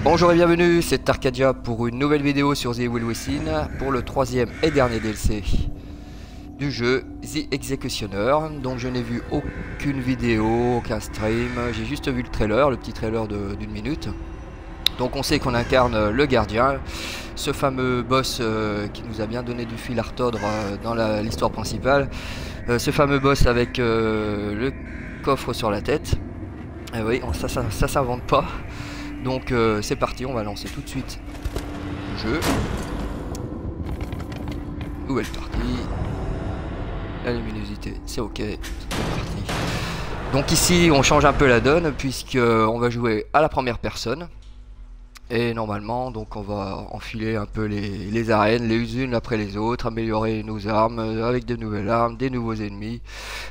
Bonjour et bienvenue, c'est Arcadia pour une nouvelle vidéo sur The Evil Within pour le troisième et dernier DLC du jeu The Executioner. Donc je n'ai vu aucune vidéo, aucun stream, j'ai juste vu le trailer, le petit trailer d'une minute. Donc on sait qu'on incarne le gardien, ce fameux boss qui nous a bien donné du fil à retordre dans l'histoire principale. Ce fameux boss avec le coffre sur la tête. Et oui, ça s'invente pas. Donc c'est parti, on va lancer tout de suite le jeu. Nouvelle partie. La luminosité, c'est ok, c'est parti. Donc ici on change un peu la donne puisque on va jouer à la première personne. Et normalement donc on va enfiler un peu les arènes les unes après les autres, améliorer nos armes avec de nouvelles armes, des nouveaux ennemis.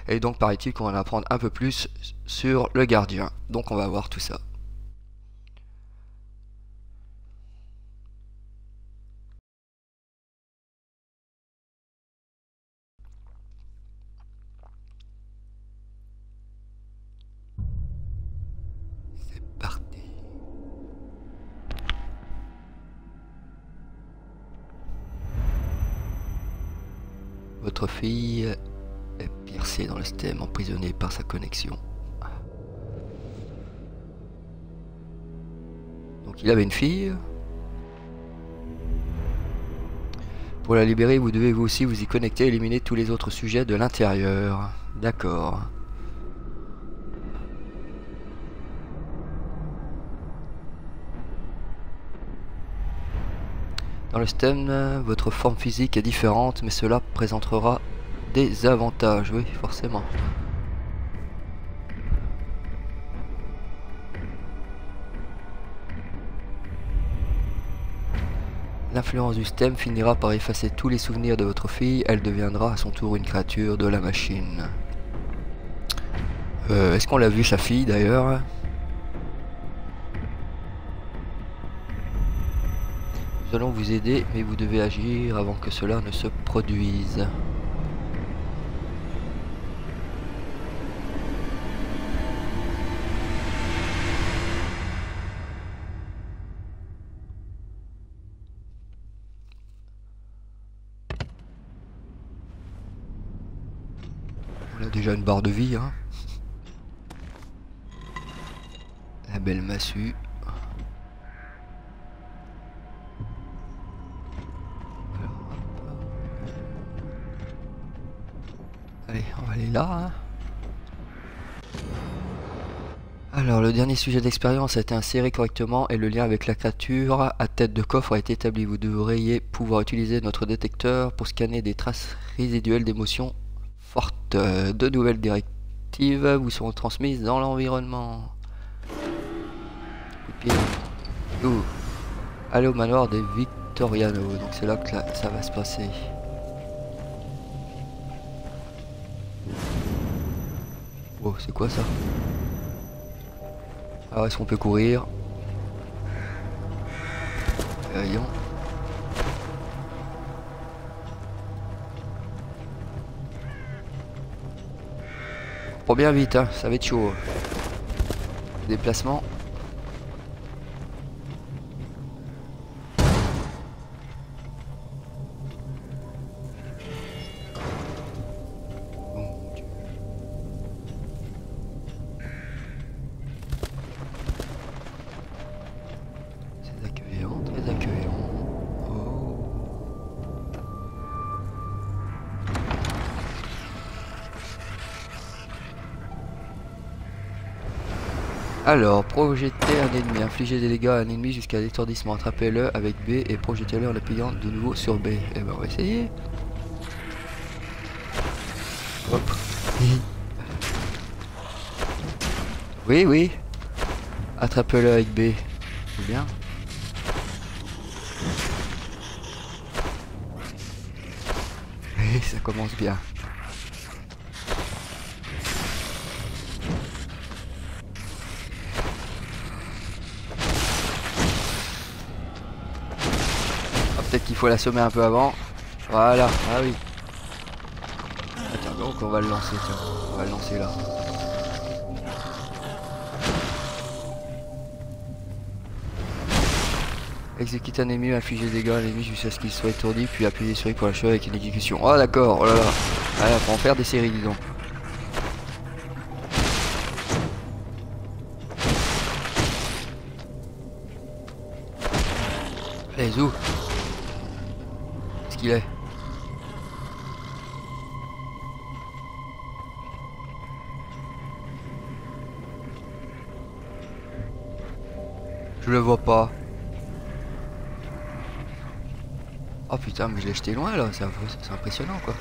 Et donc paraît-il qu'on va en apprendre un peu plus sur le gardien. Donc on va voir tout ça. Votre fille est piercée dans le stem, emprisonnée par sa connexion. Donc il avait une fille. Pour la libérer, vous devez vous aussi vous y connecter et éliminer tous les autres sujets de l'intérieur. D'accord. Dans le stem, votre forme physique est différente, mais cela présentera des avantages, oui, forcément. L'influence du stem finira par effacer tous les souvenirs de votre fille, elle deviendra à son tour une créature de la machine. Est-ce qu'on l'a vu sa fille d'ailleurs ? Nous allons vous aider, mais vous devez agir avant que cela ne se produise. On a déjà une barre de vie, hein. La belle massue. Allez, on va aller là, hein. Alors, le dernier sujet d'expérience a été inséré correctement et le lien avec la créature à tête de coffre a été établi. Vous devriez pouvoir utiliser notre détecteur pour scanner des traces résiduelles d'émotions fortes. De nouvelles directives vous seront transmises dans l'environnement. Allez au manoir des Victoriano, donc c'est là que ça va se passer. Oh, c'est quoi ça? Alors est-ce qu'on peut courir? Voyons. Pas bien vite, hein, ça va être chaud. Déplacement. Alors, projeter un ennemi, infliger des dégâts à un ennemi jusqu'à l'étourdissement. Attrapez-le avec B et projetez-le en appuyant de nouveau sur B. Et ben on va essayer. Hop. Oui, oui. Attrapez-le avec B. C'est bien. Oui, ça commence bien. Peut-être qu'il faut l'assommer un peu avant. Voilà, ah oui. Attends, donc on va le lancer, tiens. On va le lancer là. Exécuter un ennemi, infliger des dégâts à l'ennemi jusqu'à ce qu'il soit étourdi, puis appuyer sur I pour l'achever avec une exécution. Oh d'accord, oh là là. Ouais, faut en faire des séries, disons. Allez, zou. Qu'est-ce qu'il est? Je le vois pas. Oh putain, mais je l'ai jeté loin là, c'est impressionnant quoi.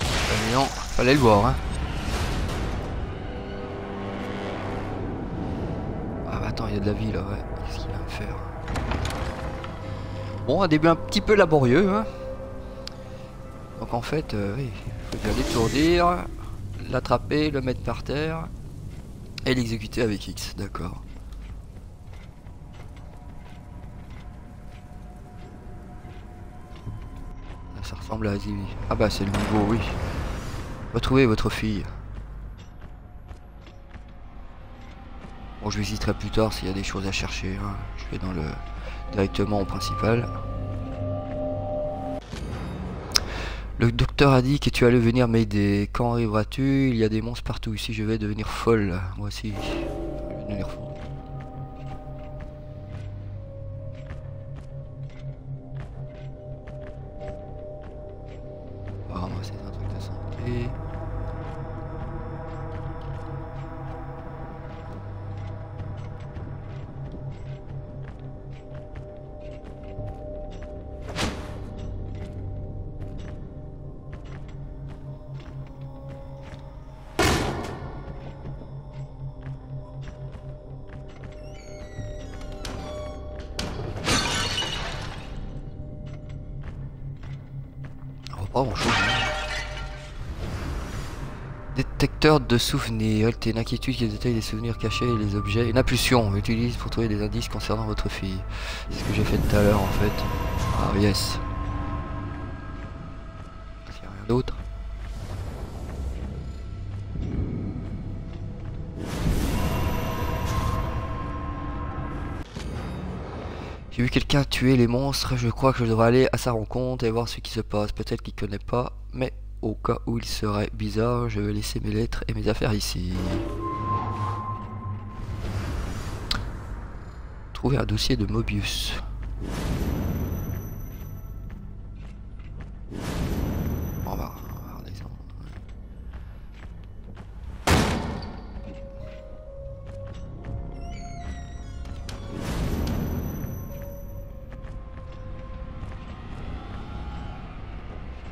Mais non, fallait le voir hein. Ah bah attends, il y a de la vie là, ouais. Qu'est-ce qu'il va me faire? Bon, un début un petit peu laborieux hein. Donc en fait, oui, il faut bien l'étourdir, l'attraper, le mettre par terre et l'exécuter avec X, d'accord. Ça ressemble à Azivi. Ah bah c'est le niveau, oui. Retrouvez votre fille. Bon, je visiterai plus tard s'il y a des choses à chercher. Hein. Je vais dans le directement au principal. Le docteur a dit que tu allais venir m'aider. Quand arriveras-tu? Il y a des monstres partout ici. Je vais devenir folle. Moi aussi. Je vais devenir folle. On va ramasser un truc de santé. Pas grand chose. Détecteur de souvenirs. T'es une inquiétude qui détaille les souvenirs cachés et les objets. Une impulsion. Utilise pour trouver des indices concernant votre fille. C'est ce que j'ai fait tout à l'heure en fait. Ah yes. Il n'y a rien d'autre. J'ai vu quelqu'un tuer les monstres, je crois que je devrais aller à sa rencontre et voir ce qui se passe. Peut-être qu'il connaît pas, mais au cas où il serait bizarre, je vais laisser mes lettres et mes affaires ici. Trouver un dossier de Mobius. On va regarder ça.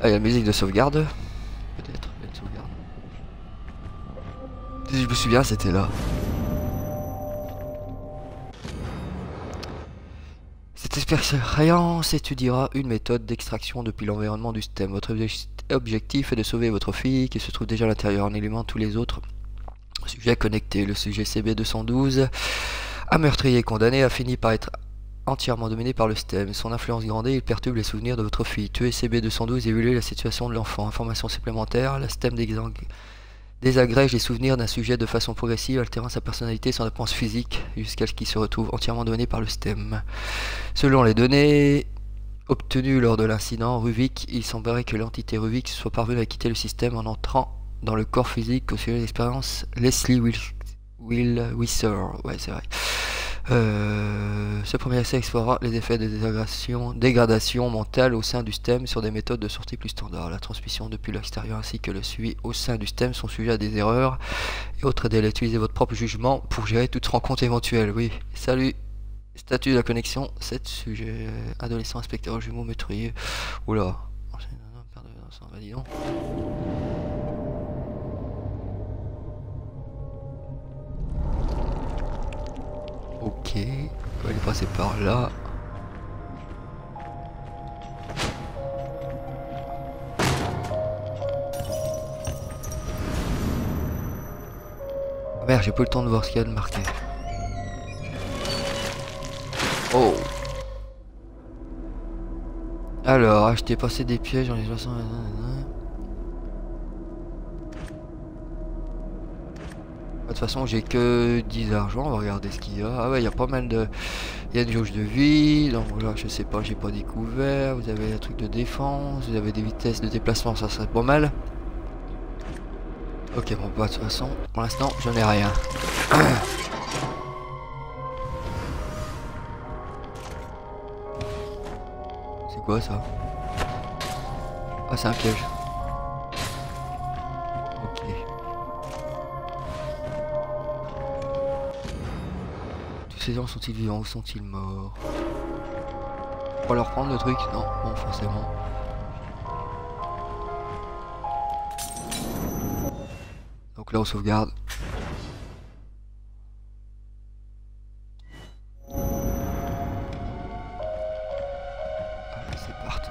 Ah, il y a la musique de sauvegarde. Peut-être, il y a une sauvegarde. Si je me souviens, c'était là. Cette expérience étudiera une méthode d'extraction depuis l'environnement du système. Votre objectif est de sauver votre fille qui se trouve déjà à l'intérieur en éliminant tous les autres sujets connectés. Le sujet CB212, un meurtrier condamné, a fini par être entièrement dominé par le STEM. Son influence grandit, il perturbe les souvenirs de votre fille. Tuer CB212 et évaluer la situation de l'enfant. Information supplémentaire, la STEM désagrège les souvenirs d'un sujet de façon progressive, altérant sa personnalité et son apparence physique, jusqu'à ce qu'il se retrouve entièrement dominé par le STEM. Selon les données obtenues lors de l'incident Ruvik, il semblerait que l'entité Ruvik soit parvenue à quitter le système en entrant dans le corps physique au sujet de l'expérience Leslie Wisser. Ouais, c'est vrai. Ce premier essai explorera les effets de dégradation mentale au sein du STEM sur des méthodes de sortie plus standards. La transmission depuis l'extérieur ainsi que le suivi au sein du STEM sont sujets à des erreurs et autres délais. Utilisez votre propre jugement pour gérer toute rencontre éventuelle. Oui, salut. Statut de la connexion, 7 sujets. Adolescent, inspecteur, jumeaux, meurtrier. Oula. Bah dis donc. Ok, on va aller passer par là. Merde, j'ai pas eu le temps de voir ce qu'il y a de marqué. Oh. Alors, acheter, passer des pièges dans les 60... De toute façon, j'ai que 10 argent. On va regarder ce qu'il y a. Ah ouais, il y a pas mal de... Il y a une jauge de vie. Donc là, je sais pas, j'ai pas découvert. Vous avez un truc de défense. Vous avez des vitesses de déplacement. Ça serait pas mal. Ok, bon, bah, de toute façon, pour l'instant, j'en ai rien. C'est quoi ça? Ah, c'est un piège. Ok. Tous ces gens sont-ils vivants ou sont-ils morts? Faut pas leur prendre le truc? Non, bon, forcément. Donc là, on sauvegarde. Allez, c'est parti.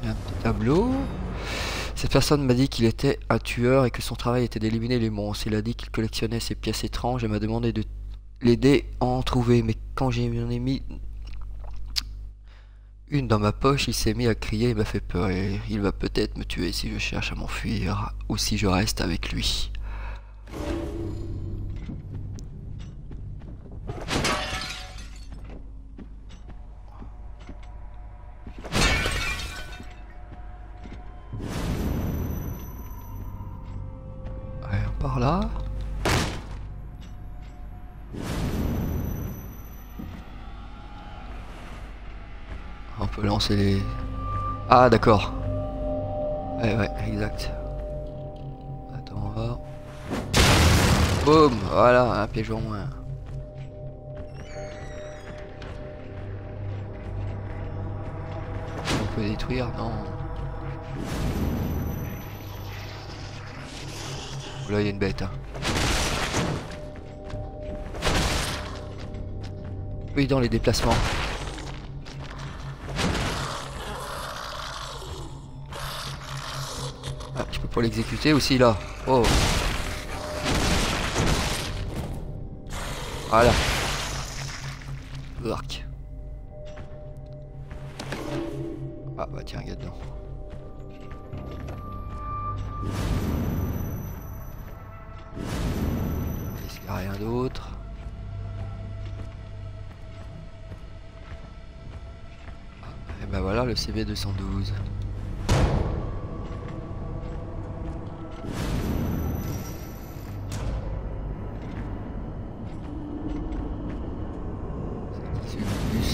Il y a un petit tableau. Cette personne m'a dit qu'il était un tueur et que son travail était d'éliminer les monstres. Il a dit qu'il collectionnait ces pièces étranges et m'a demandé de l'aider à en trouver. Mais quand j'en ai mis une dans ma poche, il s'est mis à crier et m'a fait peur. Et il va peut-être me tuer si je cherche à m'enfuir ou si je reste avec lui. Allez, par là. On peut lancer les... Ah, d'accord. Ouais, exact. Attends, on va... Boum, voilà, un piège en moins. On peut détruire, non. Là, il y a une bête. Hein. Oui, dans les déplacements. Ah, je peux pas l'exécuter aussi là. Oh. Voilà. Arc. Ah bah tiens, regarde dedans. Est-ce qu'il n'y a rien d'autre? Et ben voilà le CV 212.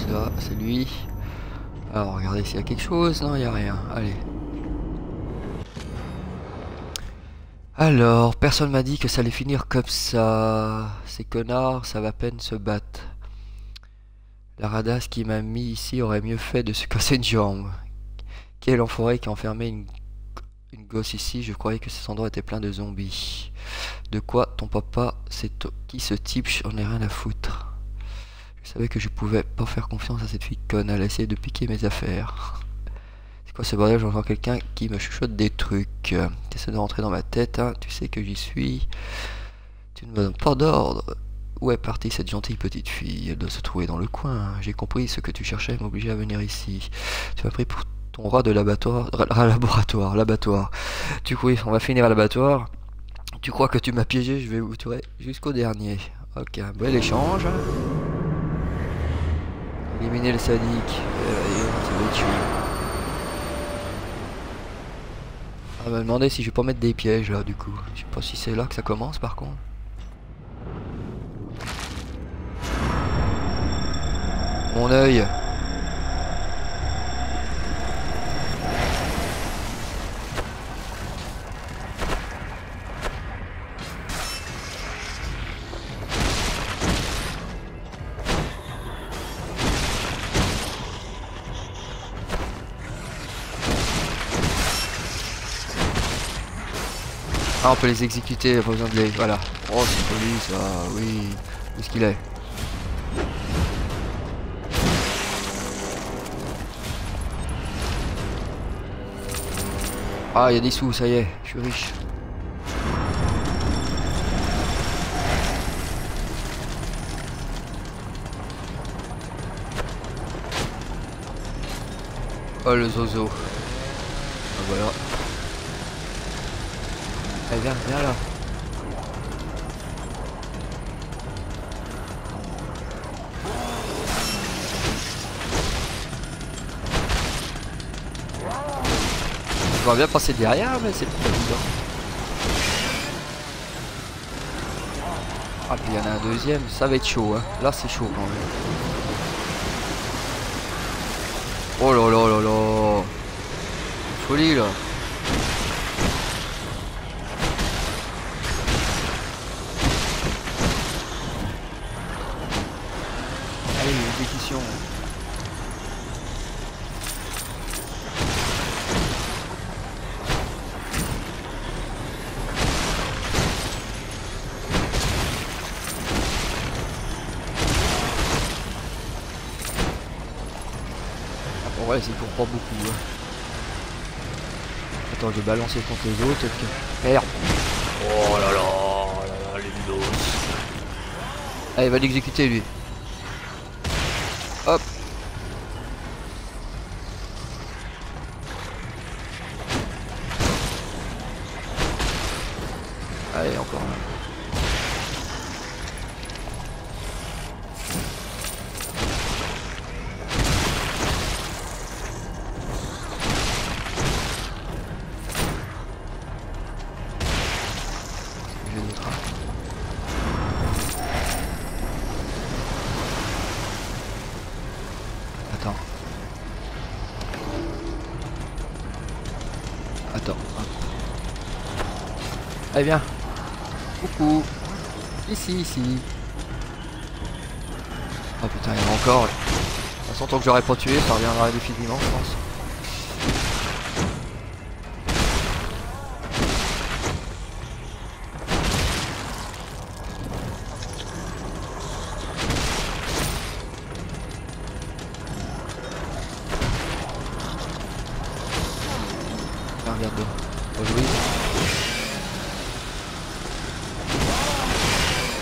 Ça, c'est lui. Alors regardez s'il y a quelque chose. Non, il n'y a rien. Allez. Alors, personne m'a dit que ça allait finir comme ça. Ces connards, ça va à peine se battre. La radasse qui m'a mis ici aurait mieux fait de se casser une jambe. Quel enfoiré qui a enfermé une gosse ici. Je croyais que cet endroit était plein de zombies. De quoi ton papa, c'est qui ce type? J'en ai rien à foutre. Je savais que je pouvais pas faire confiance à cette fille conne. Elle a essayé de piquer mes affaires. C'est quoi ce bordel? J'entends quelqu'un qui me chuchote des trucs. T'essaies de rentrer dans ma tête, hein. Tu sais que j'y suis. Tu ne me donnes pas d'ordre. Où est partie cette gentille petite fille? Elle doit se trouver dans le coin. J'ai compris ce que tu cherchais, m'obliger à venir ici. Tu m'as pris pour ton roi de l'abattoir. Tu crois, on va finir à l'abattoir. Tu crois que tu m'as piégé? Je vais vous tuer jusqu'au dernier. Ok, un bel échange. Éliminer le sadique. Et on va tuer. On m'a demandé si je vais pas mettre des pièges là du coup. Je sais pas si c'est là que ça commence par contre. Mon œil. Ah, on peut les exécuter, pas besoin de les... Voilà. Oh, c'est poli ça, oui. Où est-ce qu'il est? Ah, il y a des sous, ça y est, je suis riche. Oh, le zozo. Ah, voilà. Allez, viens, viens là. On va bien passer derrière, mais c'est pas évident. Ah, puis il y en a un deuxième, ça va être chaud, hein. Là, c'est chaud quand même. Oh là là là là. Folie là. Allez, exécution. Ouais, c'est pour pas beaucoup. Hein. Attends, je vais balancer contre les autres. Merde. Oh là là, les vidos. Allez, va l'exécuter lui. Hop. Allez, encore un. Attends. Allez, viens. Coucou. Ici, ici. Oh putain, il y en a encore. De toute façon, tant que j'aurais pas tué, ça reviendra indéfiniment, je pense. Regarde, rejouer.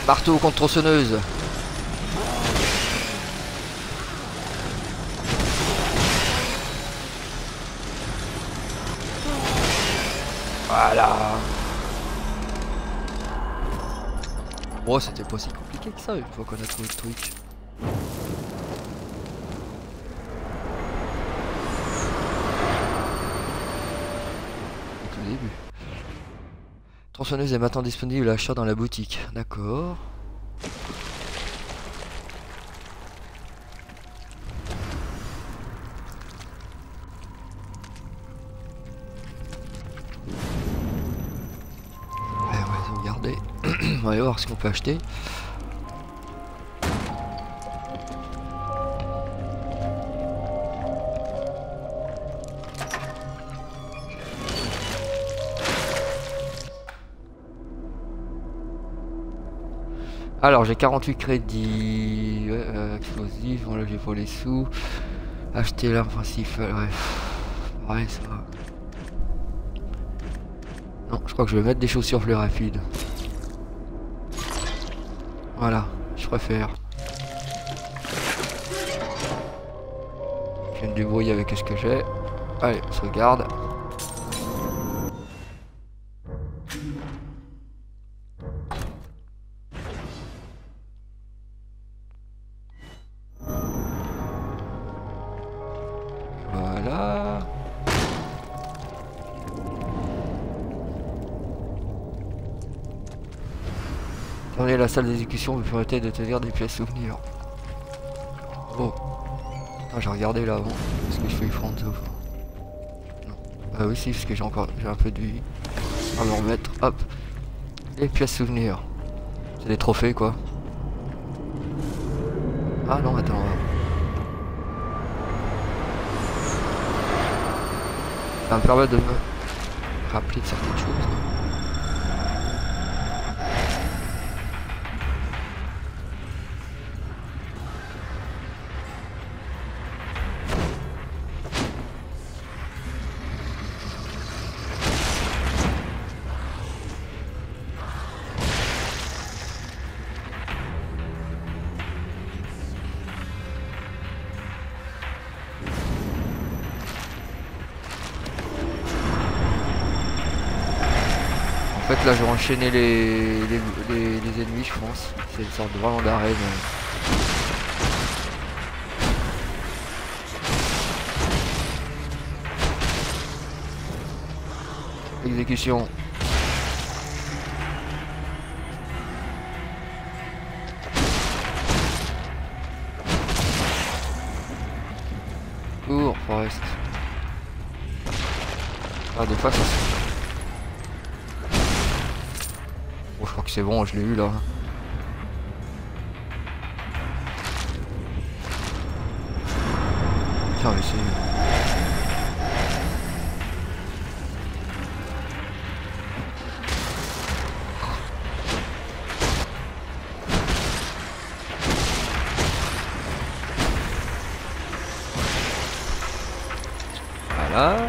Marteau contre tronçonneuse. Voilà. Bon, c'était pas si compliqué que ça une fois qu'on a trouvé le truc. Début. Tronçonneuse est maintenant disponible à l'achat dans la boutique. D'accord. Allez, on va sauvegarder. On va aller voir ce qu'on peut acheter. Alors j'ai 48 crédits explosifs, voilà j'ai pas les sous. Acheter l'arme principale, ouais. Ouais ça va. Non, je crois que je vais mettre des chaussures plus rapides. Voilà, je préfère. Je vais me débrouiller avec ce que j'ai. Allez, on se regarde. Voilà. Attendez, la salle d'exécution me permettait de tenir des pièces souvenirs. Oh. Ah, j'ai regardé là avant. Est-ce que je fais front sauf? Non. Ah oui si, parce que j'ai un peu de vie. On va me remettre. Hop. Les pièces souvenirs. C'est des trophées quoi. Ah non, attends. Ça me permet de me rappeler de certaines choses. fait là je vais enchaîner les ennemis je pense. C'est une sorte de vraiment d'arène. Exécution. Cours, Forest. Ah des fois ça se... Bon je crois que c'est bon, je l'ai eu là. Tiens mais c'est... Voilà.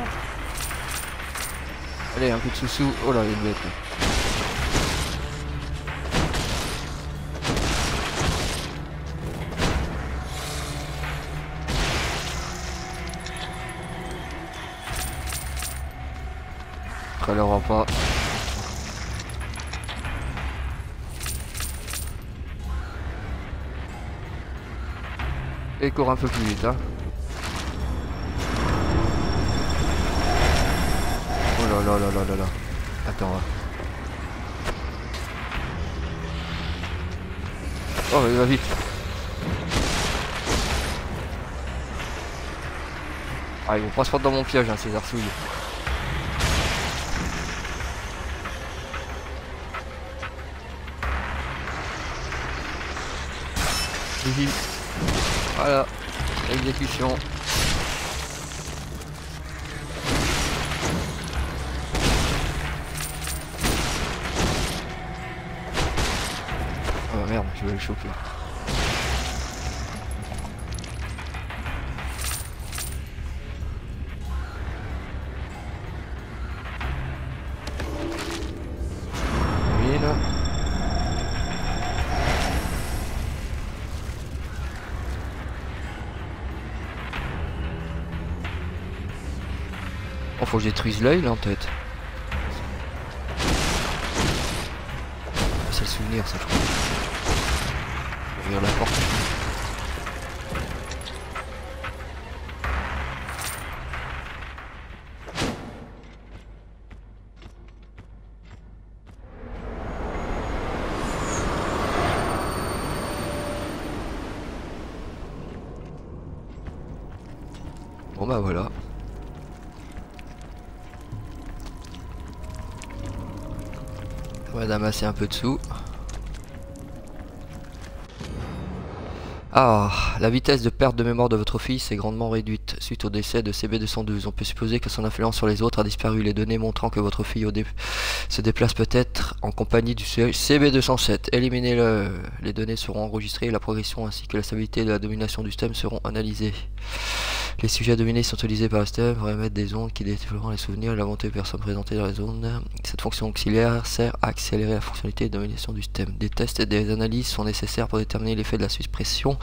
Allez, un coup de sous-sous. Oh là, il y a une bête là. Après, elle aura pas. Et court un peu plus vite, hein. Oh là là là là là là. Attends. Oh, il va vite. Ah, ils vont pas se prendre dans mon piège, hein, ces arsouilles. Voilà. Exécution. Oh merde, je vais le choper. Oh, faut que je détruise l'œil là en tête. C'est le souvenir ça je crois. Ouvrir la porte. Bon bah voilà. On va d'amasser un peu de sous. Ah, la vitesse de perte de mémoire de votre fils est grandement réduite suite au décès de CB212. On peut supposer que son influence sur les autres a disparu. Les données montrant que votre fille se déplace peut-être en compagnie du CB207. Éliminez-le. Les données seront enregistrées et la progression ainsi que la stabilité de la domination du système seront analysées. Les sujets dominés sont utilisés par le système pour émettre des ondes qui développeront les souvenirs et la volonté des personnes présentées dans les zones. Cette fonction auxiliaire sert à accélérer la fonctionnalité de domination du système. Des tests et des analyses sont nécessaires pour déterminer l'effet de la suppression.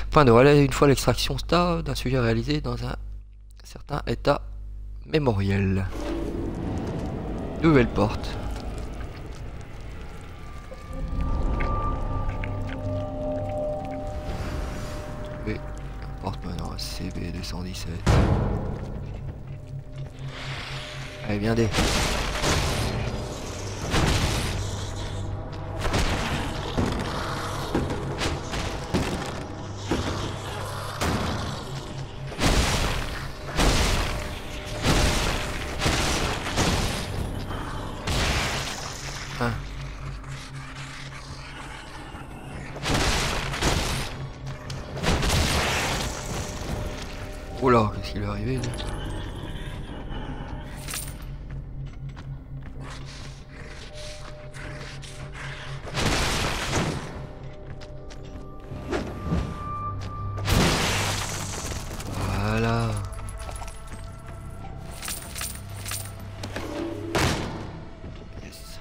Point de relais, une fois l'extraction d'un sujet réalisé dans un certain état mémoriel. Nouvelle porte. Oui, porte maintenant CB217. Allez, viens des. Oh là, qu'est-ce qui lui est arrivé là? Voilà. Yes.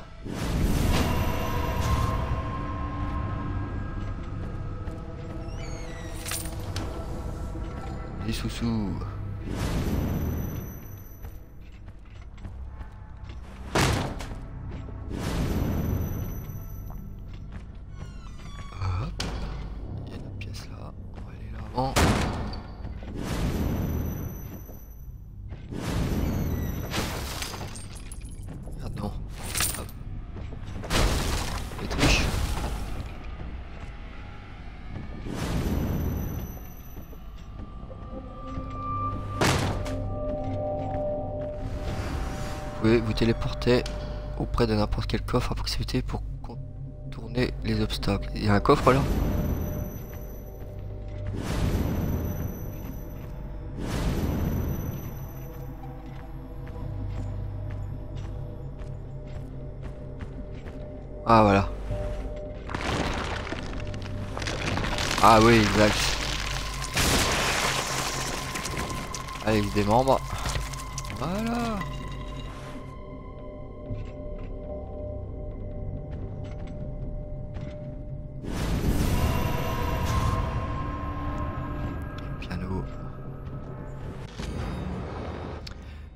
Des sous-sous. pouvez vous téléporter auprès de n'importe quel coffre à proximité pour contourner les obstacles. Il y a un coffre là? Ah voilà. Ah oui, exact. Allez, il se démembre. Voilà. Piano.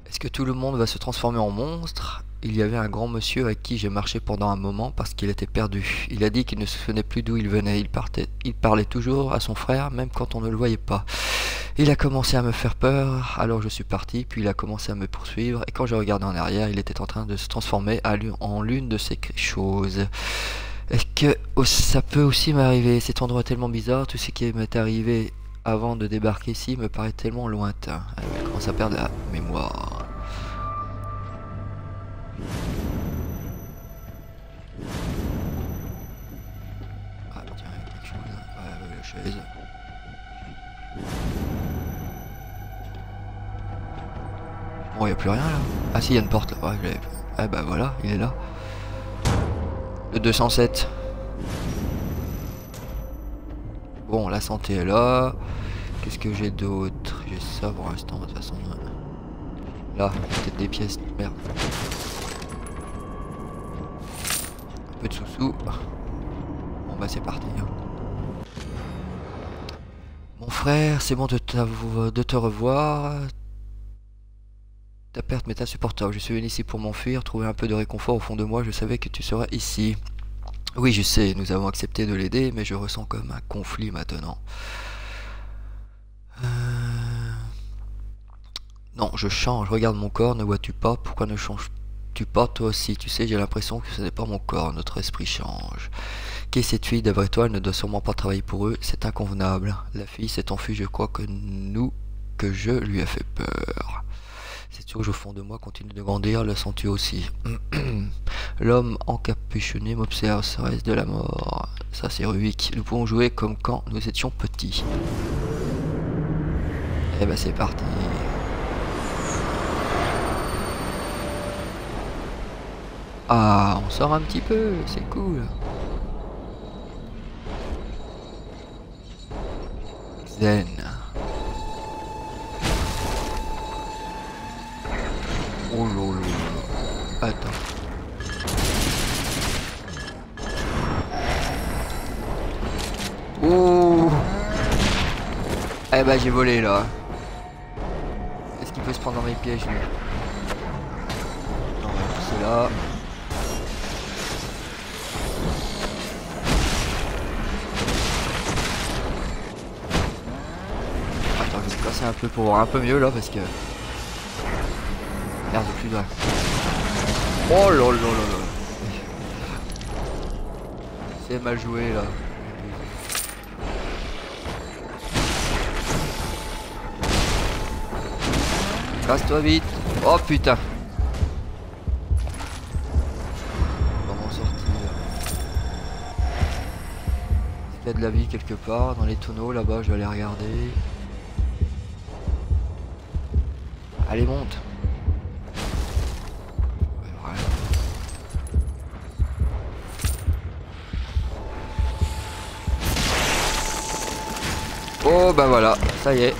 Est-ce que tout le monde va se transformer en monstre? Il y avait un grand monsieur avec qui j'ai marché pendant un moment parce qu'il était perdu. Il a dit qu'il ne se souvenait plus d'où il venait. Il parlait toujours à son frère, même quand on ne le voyait pas. Il a commencé à me faire peur, alors je suis parti, puis il a commencé à me poursuivre, et quand je regardais en arrière, il était en train de se transformer en l'une de ces choses. Est-ce que ça peut aussi m'arriver? Cet endroit est tellement bizarre, tout ce qui m'est arrivé avant de débarquer ici me paraît tellement lointain. Je commence à perdre la mémoire. Ah tiens, il y a quelque chose. Ouais, la chaise. Bon, il n'y a plus rien là. Ah si, il y a une porte là. Ouais, ah bah voilà, il est là. Le 207. Bon, la santé est là. Qu'est-ce que j'ai d'autre? J'ai ça pour l'instant, de toute façon. Là, peut-être des pièces. Merde. Un peu de sous-sous. Bon bah c'est parti. Hein. Mon frère, c'est bon de te revoir. Ta perte m'est insupportable. Je suis venu ici pour m'enfuir, trouver un peu de réconfort au fond de moi. Je savais que tu serais ici. Oui, je sais, nous avons accepté de l'aider, mais je ressens comme un conflit maintenant. Non, je change. Regarde mon corps, ne vois-tu pas? Pourquoi ne changes-tu pas toi aussi? Tu sais, j'ai l'impression que ce n'est pas mon corps, notre esprit change. Qui est cette fille? D'après toi, elle ne doit sûrement pas travailler pour eux. C'est inconvenable. La fille s'est enfuie, je crois que je lui ai fait peur. Cette surge au fond de moi continue de grandir, le sens-tu aussi? L'homme encapuchonné m'observe, serait-ce de la mort? Ça c'est Rubik. Nous pouvons jouer comme quand nous étions petits. Et ben c'est parti. Ah, on sort un petit peu, c'est cool. Zen. Oh lolo. Attends. Oh. Eh ben j'ai volé là. Est-ce qu'il peut se prendre dans mes pièges lui? Non, c'est là. Attends, je vais me casser un peu pour voir un peu mieux là parce que... Merde, plus de... Oh là là là là. C'est mal joué là. Casse-toi vite. Oh putain. On va m'en sortir. Il y a de la vie quelque part dans les tonneaux là-bas, je vais aller regarder. Allez, monte. Oh bah voilà, ça y est,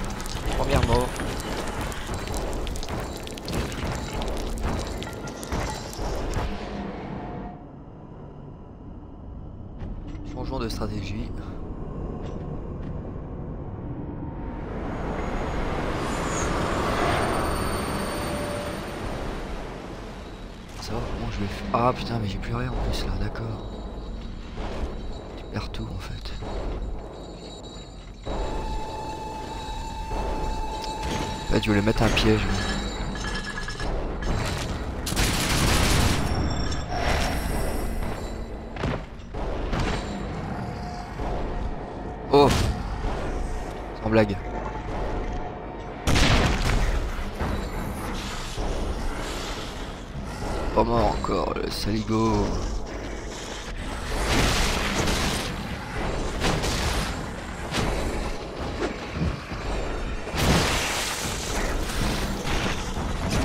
première mort. Changeons de stratégie. Ça va, comment je vais faire? Ah putain, mais j'ai plus rien en plus là, d'accord. Tu perds tout en fait. Là, tu voulais mettre un piège. Oh! Sans blague. Pas mort encore, le saligo.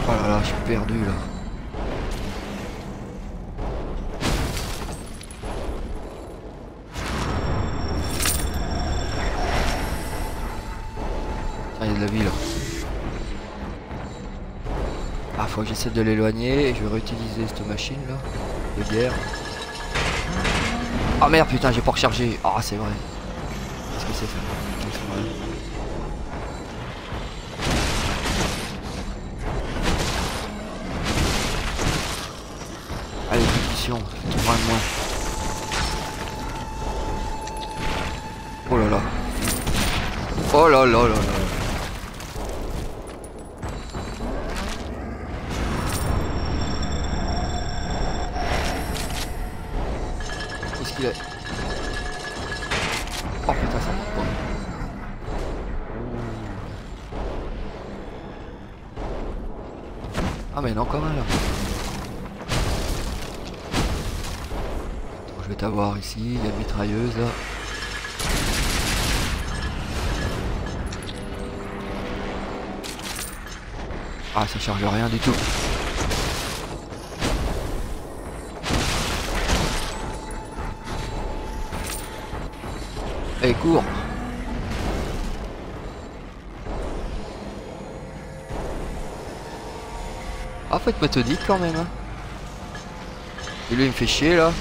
Oh là là, je suis perdu là. Ah, il y a de la vie là. Ah, faut que j'essaie de l'éloigner et je vais réutiliser cette machine là de guerre. Ah merde, putain, j'ai pas rechargé. Ah, c'est vrai. Qu'est-ce que c'est ça? Allez, munitions, tout moins de moins. Oh là là. Oh là là là là. Qu'est-ce qu'il est? Oh putain, ça monte pas. Ah mais il y en a encore un là. Attends, je vais t'avoir ici, il y a une mitrailleuse là. Ah, ça charge rien du tout. Allez, cours. Ah, faut être méthodique quand même. Hein. Et lui, il me fait chier là.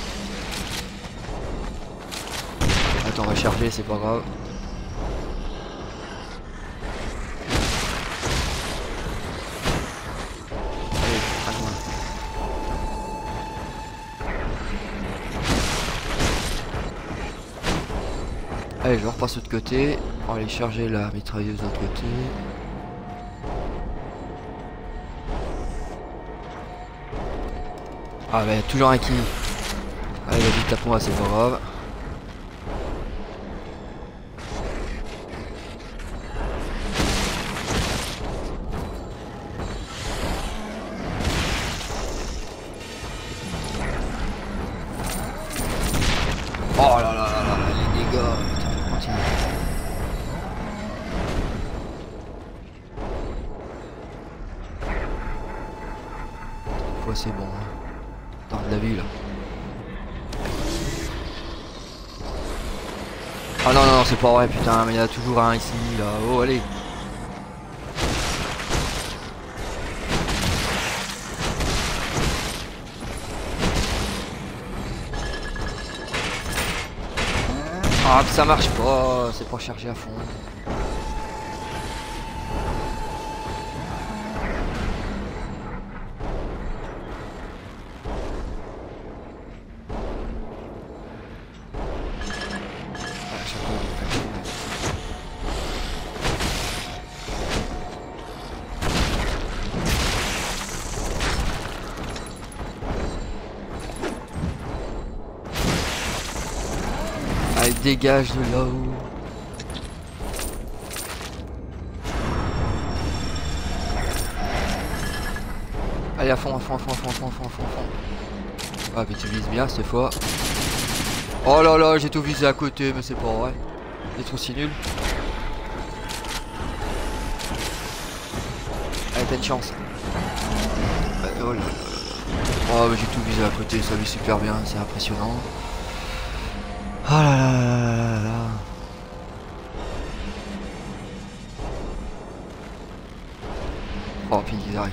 Attends, on va charger, c'est pas grave. Allez, à loin. Allez, je repasse de l'autre côté. On va aller charger la mitrailleuse de l'autre côté. Ah bah, toujours un qui. Allez, vas-y, tape-moi, c'est pas grave. Oh là là là là, les dégâts. Putain, faut continuer. Cette fois c'est bon. Hein. Dans de la vie là. Ah non non non, c'est pas vrai putain, mais il y a toujours un ici là. Oh allez. Ah, ça marche pas, c'est pas chargé à fond. Allez, dégage de là-haut. Allez, à fond, à fond, à fond, à fond, à fond, à fond, à fond, à fond. Ah, mais tu vises bien cette fois. Oh là là, j'ai tout visé à côté, mais c'est pas vrai. Il est trop si nul. Allez, t'as une chance. Oh là là là. Oh, mais j'ai tout visé à côté, ça vise super bien, c'est impressionnant. Oh là là là là là. Oh, puis ils arrivent.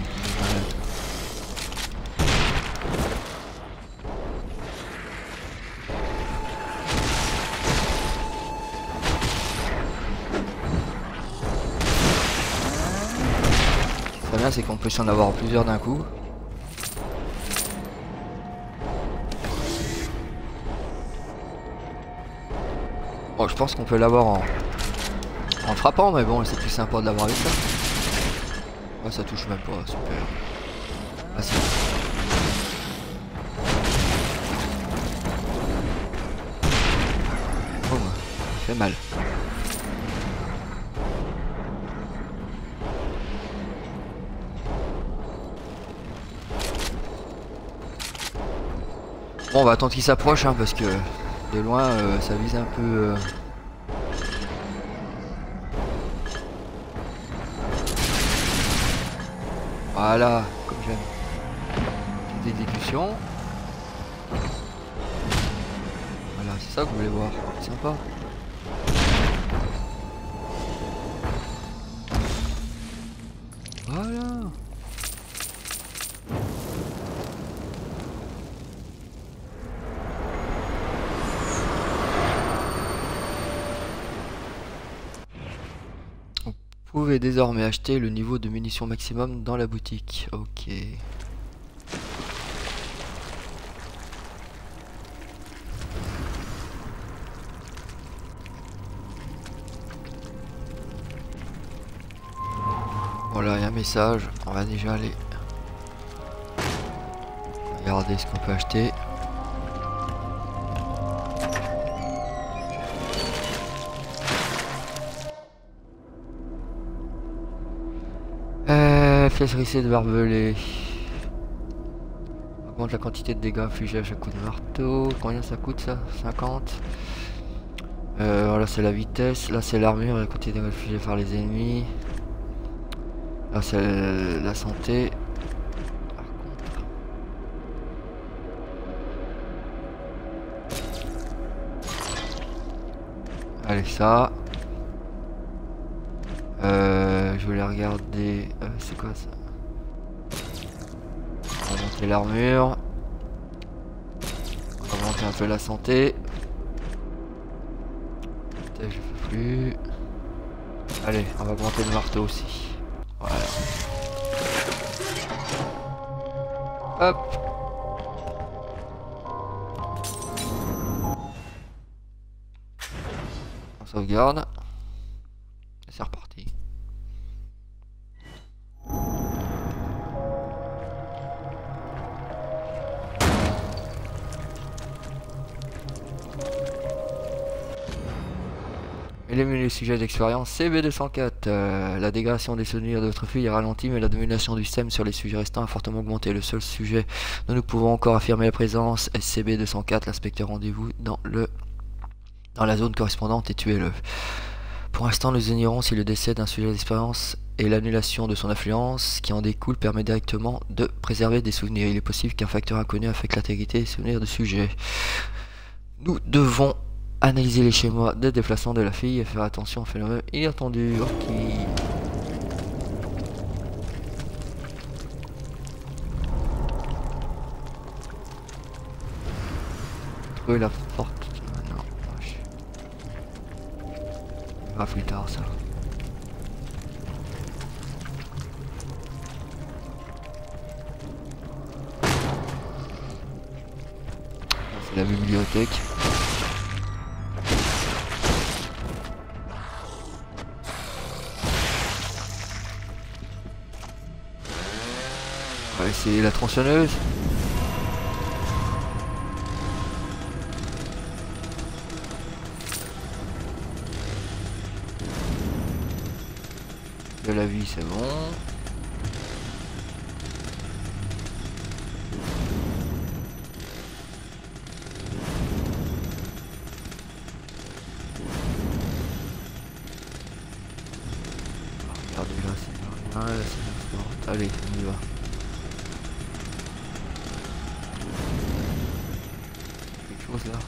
Ce qui est bien, c'est qu'on peut s'en avoir plusieurs d'un coup. Bon, je pense qu'on peut l'avoir en frappant, mais bon, c'est plus sympa de l'avoir avec ça. Ah, ça touche même pas, super. Ah, si. Oh, ça fait mal. Bon, on va attendre qu'il s'approche, hein, parce que de loin, ça vise un peu... Voilà, comme j'aime. Petite exécution. Voilà, c'est ça que vous voulez voir. C'est sympa. Voilà. Vous pouvez désormais acheter le niveau de munitions maximum dans la boutique. Ok. Voilà, il y a un message. On va déjà aller regarder ce qu'on peut acheter. Flèche rissée de barbelé. Augmente la quantité de dégâts infligés à chaque coup de marteau. Combien ça coûte ça? 50. Voilà, c'est la vitesse. Là, c'est l'armure, la quantité de dégâts infligés par les ennemis. Là, c'est la santé. Par contre. Allez, ça. Je voulais regarder. C'est quoi ça? On va monter l'armure. On va monter un peu la santé. Putain, je fais plus. Allez, on va augmenter le marteau aussi. Voilà. Hop. On sauvegarde. Et c'est reparti. Éliminer les sujets d'expérience CB204. La dégradation des souvenirs de votre fille est ralentie, mais la domination du système sur les sujets restants a fortement augmenté. Le seul sujet dont nous pouvons encore affirmer la présence est CB204. L'inspecteur, rendez-vous dans la zone correspondante et tuez-le. Pour l'instant, nous ignorons si le décès d'un sujet d'expérience et l'annulation de son influence qui en découle permet directement de préserver des souvenirs. Il est possible qu'un facteur inconnu affecte l'intégrité des souvenirs du sujet. Nous devons analyser les schémas de déplacement de la fille et faire attention au phénomène inattendu. Ok. Trouver la porte. Non, on va plus tard ça. C'est la bibliothèque. On va essayer la tronçonneuse. De la vie, c'est bon. Regardez là, c'est rien, là c'est n'importe. Allez, on y va. Quelque chose là.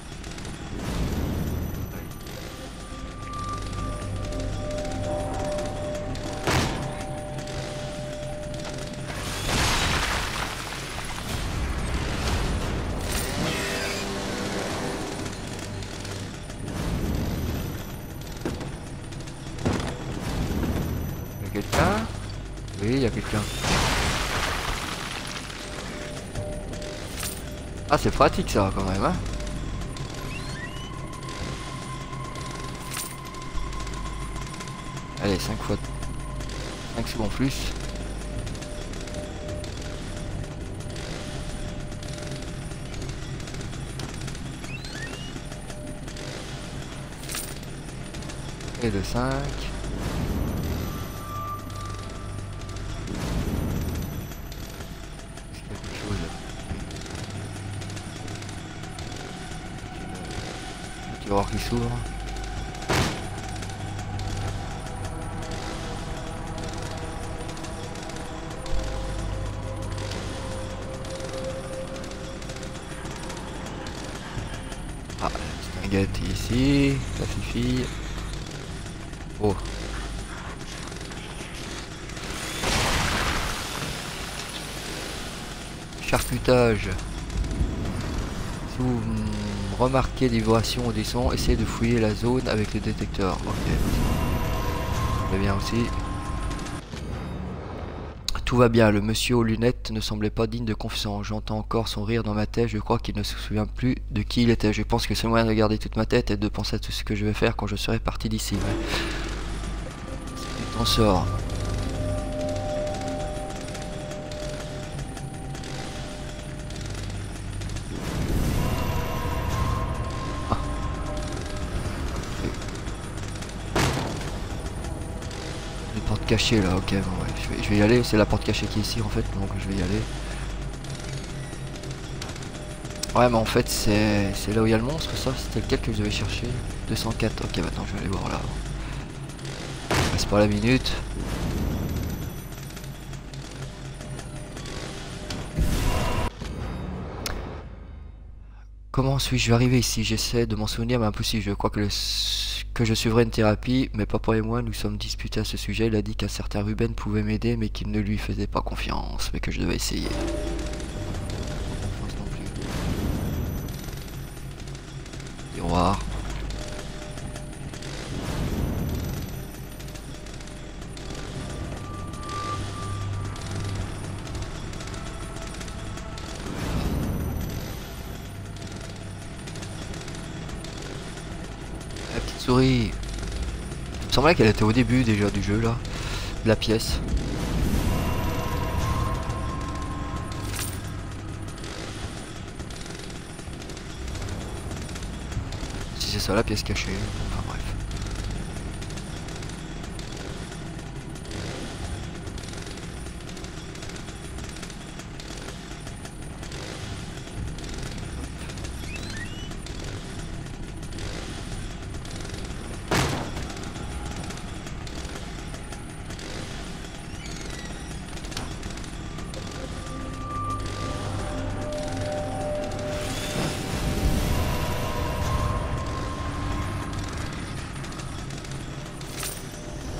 Quelqu'un? Oui, il y a quelqu'un. Ah, c'est pratique ça quand même, hein. Allez, 5 fois 5 secondes plus. Et de 5. Tiroir qui s'ouvre. Ah, la guette ici, ça suffit. Oh. Charcutage. Si vous remarquez des vibrations ou des sons, essayez de fouiller la zone avec le détecteur. Ok. Très bien aussi. Tout va bien, le monsieur aux lunettes ne semblait pas digne de confiance. J'entends encore son rire dans ma tête, je crois qu'il ne se souvient plus de qui il était. Je pense que c'est le moyen de garder toute ma tête et de penser à tout ce que je vais faire quand je serai parti d'ici. Ouais. On sort. Ah. Une porte cachée là, ok, bon, ouais. Je vais y aller, c'est la porte cachée qui est ici en fait, donc je vais y aller. Ouais, mais en fait, c'est là où il y a le monstre, ça. C'était lequel que je devais chercher? 204. Ok, maintenant je vais aller voir là. C'est pas la minute. Comment suis-je arrivé ici? J'essaie de m'en souvenir, mais impossible. Je crois que je suivrai une thérapie, mais papa et moi nous sommes disputés à ce sujet. Il a dit qu'un certain Ruben pouvait m'aider, mais qu'il ne lui faisait pas confiance, mais que je devais essayer. Tiroir. La petite souris. Il me semblait qu'elle était au début déjà du jeu là. De la pièce. Si c'est ça la pièce cachée. Enfin bref.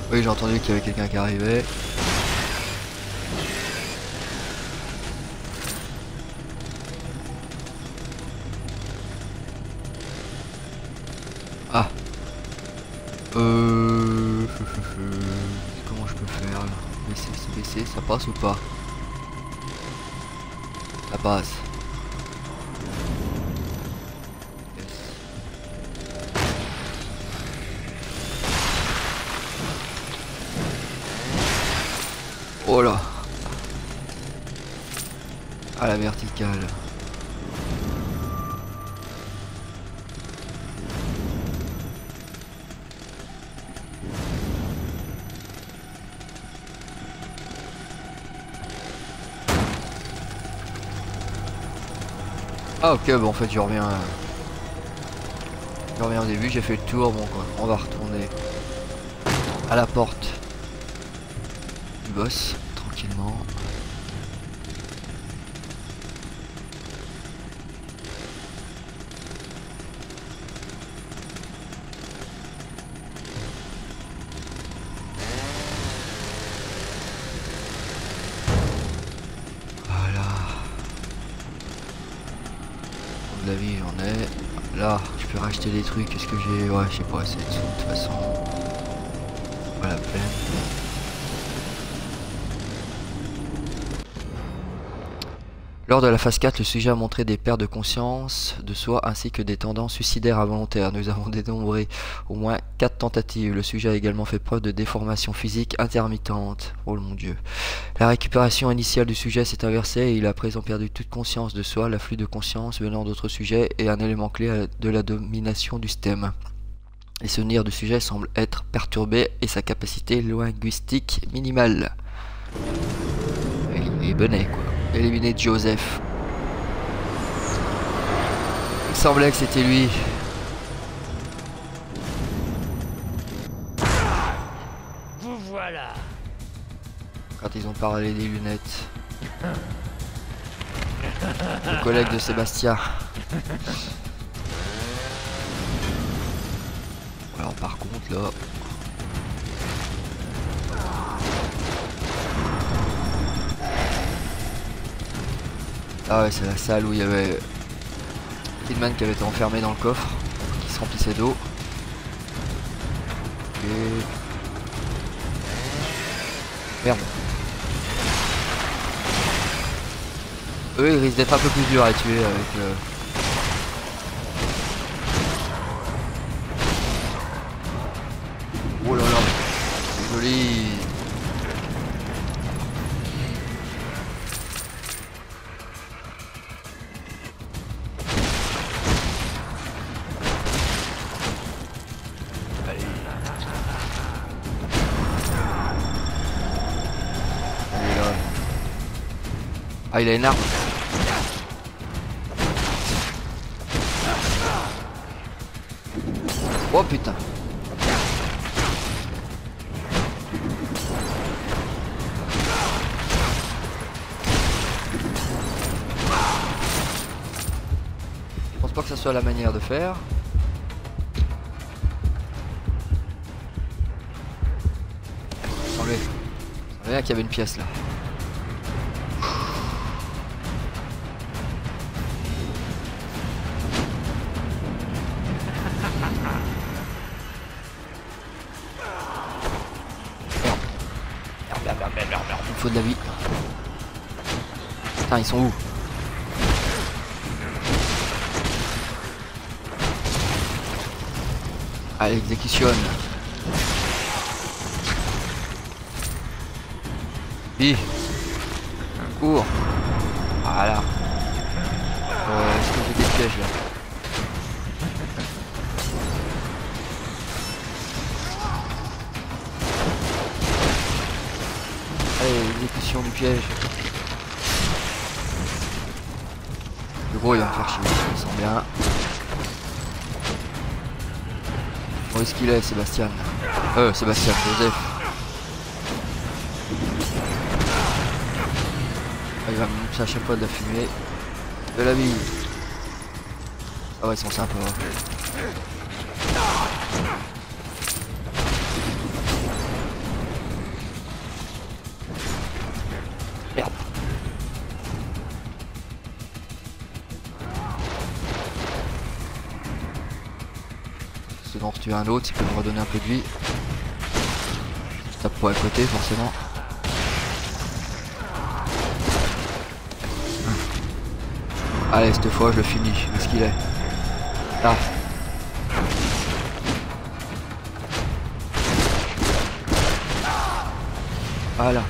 Oui, j'ai entendu qu'il y avait quelqu'un qui arrivait. Ah. Comment je peux faire là? Baisser, ça passe ou pas? Ça passe. Oh là. À la verticale. Ah ok, bon en fait je reviens au début, j'ai fait le tour, bon quoi, on va retourner à la porte du boss, tranquillement. La vie j'en ai. Là je peux racheter des trucs. Est-ce que j'ai... Ouais j'ai pas assez de sous de toute façon. Pas la peine. Lors de la phase 4, le sujet a montré des pertes de conscience de soi ainsi que des tendances suicidaires involontaires. Nous avons dénombré au moins 4 tentatives. Le sujet a également fait preuve de déformation physique intermittente. Oh mon dieu. La récupération initiale du sujet s'est inversée et il a à présent perdu toute conscience de soi. L'afflux de conscience venant d'autres sujets est un élément clé de la domination du système. Les souvenirs du sujet semblent être perturbés et sa capacité linguistique minimale. Il est bonnet quoi. Éliminer Joseph. Il semblait que c'était lui. quand ils ont parlé des lunettes. Le collègue de Sébastien. Alors par contre là... Ah ouais, c'est la salle où il y avait Kidman qui avait été enfermé dans le coffre, qui se remplissait d'eau. Et... Merde. Eux ils risquent d'être un peu plus durs à tuer avec... Oh là là, c'est joli. Ah, il a une arme. Oh putain. Je pense pas que ça soit la manière de faire. Enlever. On voit qu'il y avait une pièce là. Il faut de la vie. Putain, ils sont où? Allez, exécutionne. Bi. Cours. Voilà. Est-ce que j'ai des pièges là? Allez, exécution du piège. Le gros il va me faire chier, il sent bien. Où est-ce qu'il est, Sébastien? Sébastien, Joseph. Ah, il va me montrer à chaque fois de la fumée. De la vie. Ah ouais, ils sont sympas. Merde. C'est d'en retuer un autre, il peut me redonner un peu de vie. Je tape pas à côté forcément. Allez, cette fois je le finis. Où est-ce qu'il est? Là. Voilà.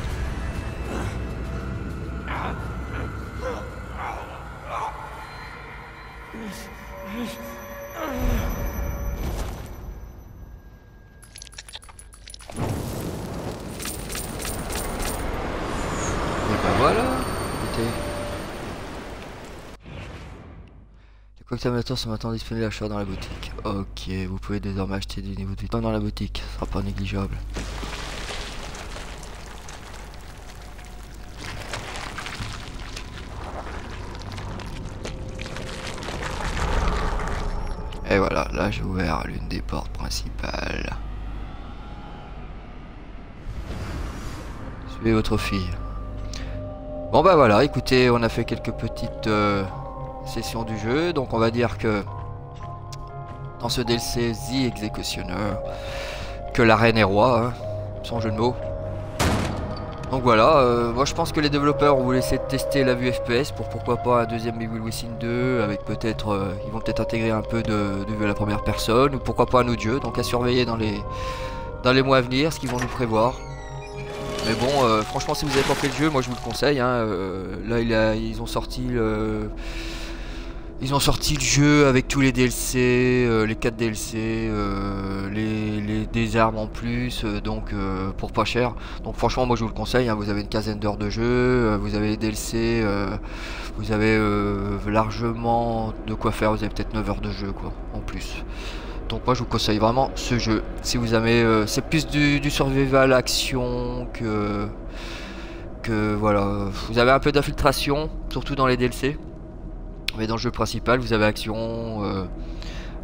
Et ben voilà. Écoutez. Les cocktails sont maintenant disponibles à l'achat dans la boutique. Ok, vous pouvez désormais acheter du niveau de vie dans la boutique. Ce sera pas négligeable. Et voilà, là j'ai ouvert l'une des portes principales. Suivez votre fille. Bon bah voilà, écoutez, on a fait quelques petites sessions du jeu. Donc on va dire que dans ce DLC The Executioner, que la reine est roi, hein, sans jeu de mots. Donc voilà, moi je pense que les développeurs ont essayé de tester la vue FPS pour pourquoi pas un deuxième Evil Within 2 avec peut-être, ils vont peut-être intégrer un peu de vue à la première personne ou pourquoi pas un autre jeu. Donc à surveiller dans les mois à venir ce qu'ils vont nous prévoir. Mais bon, franchement si vous avez pas fait le jeu, moi je vous le conseille. Hein, là ils ont sorti le jeu avec tous les DLC, les 4 DLC, des armes en plus, donc pour pas cher. Donc franchement moi je vous le conseille, hein, vous avez une quinzaine d'heures de jeu, vous avez les DLC, vous avez largement de quoi faire, vous avez peut-être 9 heures de jeu quoi, en plus. Donc moi je vous conseille vraiment ce jeu. Si vous aimez, c'est plus du survival action Donc voilà, vous avez un peu d'infiltration, surtout dans les DLC. Mais dans le jeu principal, vous avez action,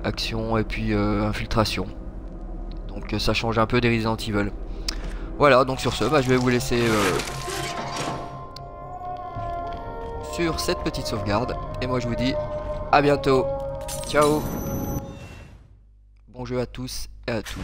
action et puis infiltration. Donc ça change un peu des Resident Evil. Voilà, donc sur ce, bah, je vais vous laisser sur cette petite sauvegarde. Et moi je vous dis à bientôt. Ciao. Bon jeu à tous et à toutes.